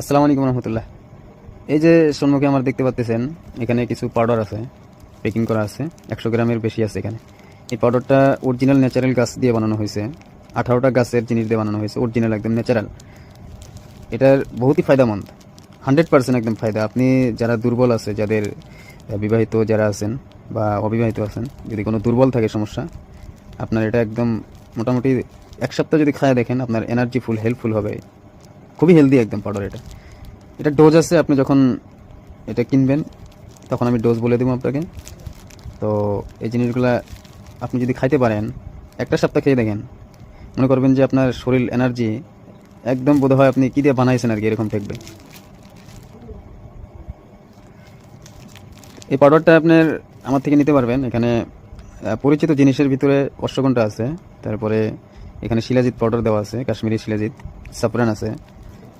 আসসালামু আলাইকুম রহমতুল্লাহ। এই যে সম্মুখে আমার দেখতে পাচ্ছেন, এখানে কিছু পাউডার আছে, প্যাকিং করা আছে, 100 গ্রামের বেশি আছে এখানে। এই পাউডারটা অরিজিনাল ন্যাচারাল গাছ দিয়ে বানানো হয়েছে, 18টা গাছের জিনিস দিয়ে বানানো হয়েছে, অরিজিনাল একদম ন্যাচারাল। এটার বহুতই ফায়দামন্দ, 100% একদম ফায়দা। আপনি যারা দুর্বল আছে, যাদের বিবাহিত যারা আছেন বা অবিবাহিত আছেন, যদি কোনো দুর্বল থাকে সমস্যা, আপনার এটা একদম মোটামুটি 1 সপ্তাহ যদি খায় দেখেন, আপনার এনার্জি ফুল হেল্পফুল হবে। খুবই হেলদি একদম পাউডার এটা। এটা ডোজ আছে, আপনি যখন এটা কিনবেন তখন আমি ডোজ বলে দেবো আপনাকে। তো এই জিনিসগুলা আপনি যদি খাইতে পারেন, 1 সপ্তাহ খেয়ে দেখেন, মনে করবেন যে আপনার শরীর এনার্জি একদম বোধ হয় আপনি কী দিয়ে বানাইছেন আর কি, এরকম থাকবে। এই পাউডারটা আপনার আমার থেকে নিতে পারবেন। এখানে পরিচিত জিনিসের ভিতরে অশ্বগন্ধা আছে, তারপরে এখানে শিলাজিৎ পাউডার দেওয়া আছে, কাশ্মীরি শিলাজিৎ, সাফরান আছে,